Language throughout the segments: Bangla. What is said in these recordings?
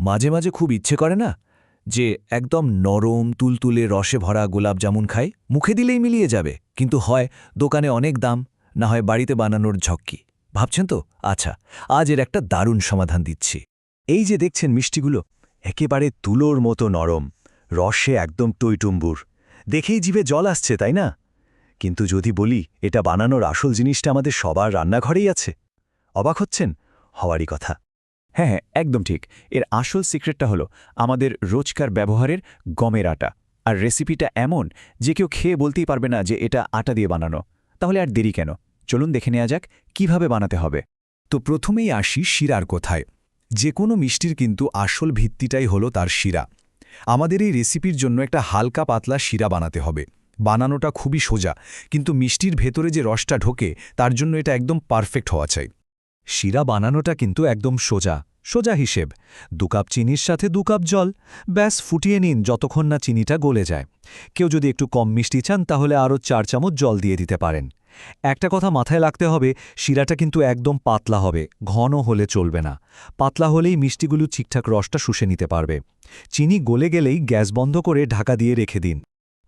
মাঝে মাঝে খুব ইচ্ছে করে না যে একদম নরম তুলতুলে রসে ভরা গোলাপ জামুন খাই, মুখে দিলেই মিলিয়ে যাবে, কিন্তু হয় দোকানে অনেক দাম, না হয় বাড়িতে বানানোর ঝক্কি। ভাবছেন তো? আচ্ছা, আজ এর একটা দারুণ সমাধান দিচ্ছি। এই যে দেখছেন মিষ্টিগুলো, একেবারে তুলোর মতো নরম, রসে একদম টইটুম্বুর। দেখেই জিভে জল আসছে, তাই না? কিন্তু যদি বলি এটা বানানোর আসল জিনিসটা আমাদের সবার রান্নাঘরেই আছে, অবাক হচ্ছেন? হওয়ারই কথা। হ্যাঁ হ্যাঁ, একদম ঠিক। এর আসল সিক্রেটটা হলো আমাদের রোজকার ব্যবহারের গমের আটা। আর রেসিপিটা এমন যে কেউ খেয়ে বলতেই পারবে না যে এটা আটা দিয়ে বানানো। তাহলে আর দেরি কেন, চলুন দেখে নেওয়া যাক কিভাবে বানাতে হবে। তো প্রথমেই আসি শিরার কোথায়। যে কোনো মিষ্টির কিন্তু আসল ভিত্তিটাই হলো তার শিরা। আমাদের এই রেসিপির জন্য একটা হালকা পাতলা শিরা বানাতে হবে। বানানোটা খুবই সোজা, কিন্তু মিষ্টির ভেতরে যে রসটা ঢোকে তার জন্য এটা একদম পারফেক্ট হওয়া চাই। শিরা বানানোটা কিন্তু একদম সোজা সোজা হিসেব। 2 কাপ চিনির সাথে 2 কাপ জল, ব্যাস ফুটিয়ে নিন যতক্ষণ না চিনিটা গলে যায়। কেউ যদি একটু কম মিষ্টি চান তাহলে আরও 4 চামচ জল দিয়ে দিতে পারেন। একটা কথা মাথায় রাখতে হবে, শিরাটা কিন্তু একদম পাতলা হবে, ঘন হলে চলবে না। পাতলা হলেই মিষ্টিগুলো ঠিকঠাক রসটা শুষে নিতে পারবে। চিনি গলে গেলেই গ্যাস বন্ধ করে ঢাকা দিয়ে রেখে দিন।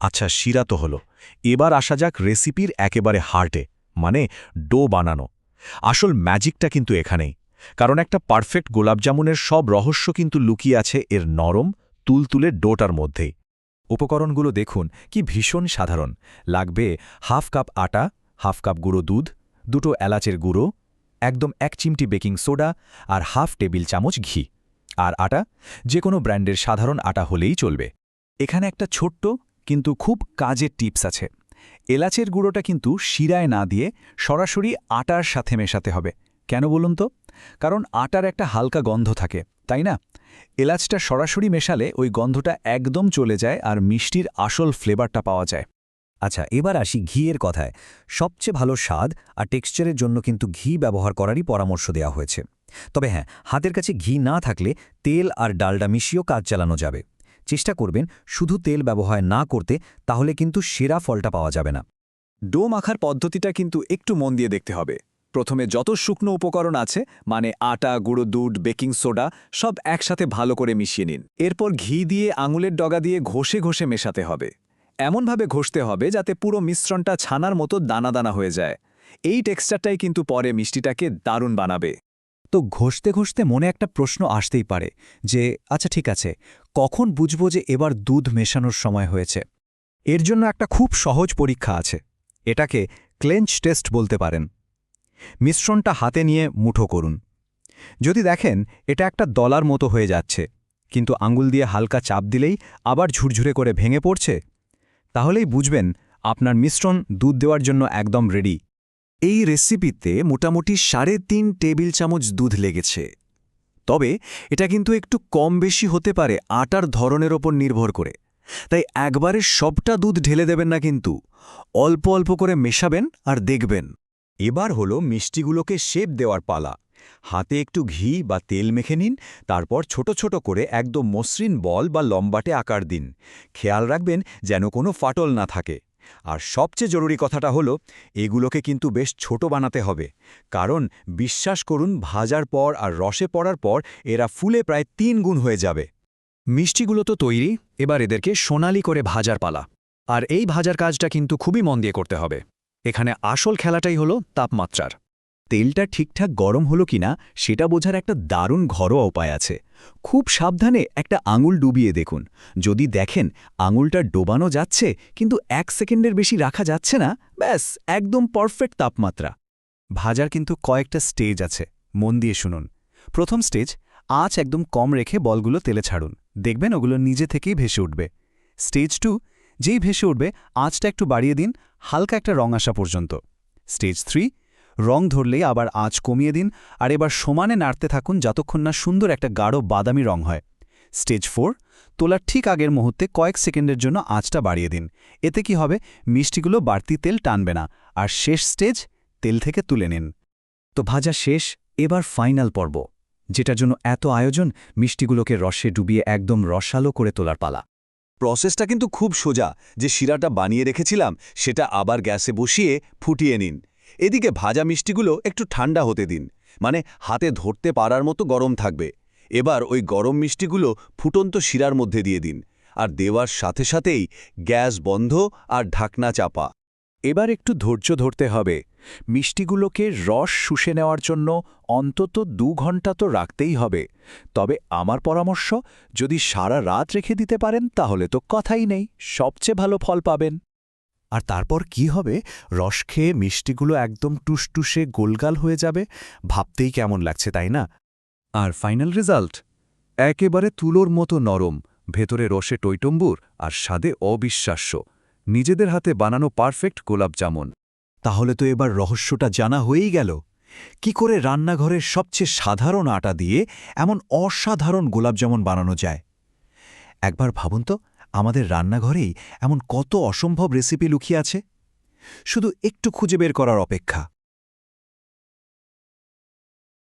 আচ্ছা, শিরা তো হলো, এবার আসা যাক রেসিপির একেবারে হার্টে, মানে ডো বানানো। আসল ম্যাজিকটা কিন্তু এখানেই, কারণ একটা পারফেক্ট গোলাপজামুনের সব রহস্য কিন্তু লুকিয়ে আছে এর নরম তুলতুলে ডোটার মধ্যেই। উপকরণগুলো দেখুন কি ভীষণ সাধারণ। লাগবে হাফ কাপ আটা, হাফ কাপ গুঁড়ো দুধ, 2টো এলাচের গুঁড়ো, একদম 1 চিমটি বেকিং সোডা আর হাফ টেবিল চামচ ঘি। আর আটা যে কোনো ব্র্যান্ডের সাধারণ আটা হলেই চলবে। এখানে একটা ছোট্ট কিন্তু খুব কাজের টিপস আছে। এলাচের গুঁড়োটা কিন্তু শিরায় না দিয়ে সরাসরি আটার সাথে মেশাতে হবে। কেন বলুন তো? কারণ আটার একটা হালকা গন্ধ থাকে, তাই না? এলাচটা সরাসরি মেশালে ওই গন্ধটা একদম চলে যায় আর মিষ্টির আসল ফ্লেভারটা পাওয়া যায়। আচ্ছা, এবার আসি ঘিয়ের কথায়। সবচেয়ে ভালো স্বাদ আর টেক্সচারের জন্য কিন্তু ঘি ব্যবহার করারই পরামর্শ দেওয়া হয়েছে। তবে হ্যাঁ, হাতের কাছে ঘি না থাকলে তেল আর ডালডা মিশিয়েও কাজ চালানো যাবে। চেষ্টা করবেন শুধু তেল ব্যবহার না করতে, তাহলে কিন্তু সেরা ফলটা পাওয়া যাবে না। ডো মাখার পদ্ধতিটা কিন্তু একটু মন দিয়ে দেখতে হবে। প্রথমে যত শুকনো উপকরণ আছে, মানে আটা, গুঁড়ো দুধ, বেকিং সোডা, সব একসাথে ভালো করে মিশিয়ে নিন। এরপর ঘি দিয়ে আঙুলের ডগা দিয়ে ঘষে ঘষে মেশাতে হবে। এমনভাবে ঘষতে হবে যাতে পুরো মিশ্রণটা ছানার মতো দানা দানা হয়ে যায়। এই টেক্সচারটাই কিন্তু পরে মিষ্টিটাকে দারুণ বানাবে। তো ঘষতে ঘষতে মনে একটা প্রশ্ন আসতেই পারে যে আচ্ছা ঠিক আছে, কখন বুঝবো যে এবার দুধ মেশানোর সময় হয়েছে? এর জন্য একটা খুব সহজ পরীক্ষা আছে। এটাকে ক্লেঞ্চ টেস্ট বলতে পারেন। মিশ্রণটা হাতে নিয়ে মুঠো করুন। যদি দেখেন এটা একটা দলার মতো হয়ে যাচ্ছে, কিন্তু আঙুল দিয়ে হালকা চাপ দিলেই আবার ঝুরঝুরে করে ভেঙে পড়ছে, তাহলেই বুঝবেন আপনার মিশ্রণ দুধ দেওয়ার জন্য একদম রেডি। এই রেসিপিতে মোটামুটি 3.5 টেবিল চামচ দুধ লেগেছে। তবে এটা কিন্তু একটু কম বেশি হতে পারে আটার ধরনের ওপর নির্ভর করে। তাই একবারে সবটা দুধ ঢেলে দেবেন না, কিন্তু অল্প অল্প করে মেশাবেন আর দেখবেন। এবার হলো মিষ্টিগুলোকে শেপ দেওয়ার পালা। হাতে একটু ঘি বা তেল মেখে নিন, তারপর ছোট ছোট করে একদম মসৃণ বল বা লম্বাটে আকার দিন। খেয়াল রাখবেন যেন কোনো ফাটল না থাকে। আর সবচেয়ে জরুরি কথাটা হলো, এগুলোকে কিন্তু বেশ ছোট বানাতে হবে, কারণ বিশ্বাস করুন ভাজার পর আর রসে পড়ার পর এরা ফুলে প্রায় 3 গুণ হয়ে যাবে। মিষ্টিগুলো তো তৈরি, এবার এদেরকে সোনালি করে ভাজার পালা। আর এই ভাজার কাজটা কিন্তু খুবই মন দিয়ে করতে হবে। এখানে আসল খেলাটাই হলো তাপমাত্রার। তেলটা ঠিকঠাক গরম হলো কিনা সেটা বোঝার একটা দারুণ ঘরোয়া উপায় আছে। খুব সাবধানে একটা আঙুল ডুবিয়ে দেখুন। যদি দেখেন আঙুলটা ডোবানো যাচ্ছে কিন্তু 1 সেকেন্ডের বেশি রাখা যাচ্ছে না, ব্যাস একদম পারফেক্ট তাপমাত্রা। ভাজার কিন্তু কয়েকটা স্টেজ আছে, মন দিয়ে শুনুন। প্রথম স্টেজ, আঁচ একদম কম রেখে বলগুলো তেলে ছাড়ুন, দেখবেন ওগুলো নিজে থেকেই ভেসে উঠবে। স্টেজ 2, যেই ভেসে উঠবে আঁচটা একটু বাড়িয়ে দিন, হালকা একটা রং আসা পর্যন্ত। স্টেজ 3, রং ধরলেই আবার আঁচ কমিয়ে দিন আর এবার সমানে নাড়তে থাকুন যতক্ষণ না সুন্দর একটা গাঢ় বাদামি রং হয়। স্টেজ 4, তোলার ঠিক আগের মুহূর্তে কয়েক সেকেন্ডের জন্য আঁচটা বাড়িয়ে দিন। এতে কি হবে, মিষ্টিগুলো বাড়তি তেল টানবে না। আর শেষ স্টেজ, তেল থেকে তুলে নিন। তো ভাজা শেষ, এবার ফাইনাল পর্ব, যেটার জন্য এত আয়োজন। মিষ্টিগুলোকে রসে ডুবিয়ে একদম রসালো করে তোলার পালা। প্রসেসটা কিন্তু খুব সোজা। যে শিরাটা বানিয়ে রেখেছিলাম সেটা আবার গ্যাসে বসিয়ে ফুটিয়ে নিন। এদিকে ভাজা মিষ্টিগুলো একটু ঠান্ডা হতে দিন, মানে হাতে ধরতে পারার মতো গরম থাকবে। এবার ওই গরম মিষ্টিগুলো ফুটন্ত শিরার মধ্যে দিয়ে দিন, আর দেওয়ার সাথে সাথেই গ্যাস বন্ধ আর ঢাকনা চাপা। এবার একটু ধৈর্য ধরতে হবে। মিষ্টিগুলোকে রস শুষে নেওয়ার জন্য অন্তত 2 ঘন্টা তো রাখতেই হবে। তবে আমার পরামর্শ, যদি সারা রাত রেখে দিতে পারেন তাহলে তো কথাই নেই, সবচেয়ে ভালো ফল পাবেন। আর তারপর কি হবে? রস খেয়ে মিষ্টিগুলো একদম টুসটুসে গোলগাল হয়ে যাবে, ভাবতেই কেমন লাগছে, তাই না? আর ফাইনাল রেজাল্ট একেবারে তুলোর মতো নরম, ভেতরে রসে টইটম্বুর আর স্বাদে অবিশ্বাস্য। নিজেদের হাতে বানানো পারফেক্ট গোলাপ জামুন। তাহলে তো এবার রহস্যটা জানা হয়েই গেল, কি করে রান্নাঘরের সবচেয়ে সাধারণ আটা দিয়ে এমন অসাধারণ গোলাপজামুন বানানো যায়। একবার ভাবুন তো, আমাদের রান্নাঘরেই এমন কত অসম্ভব রেসিপি লুকিয়ে আছে, শুধু একটু খুঁজে বের করার অপেক্ষা।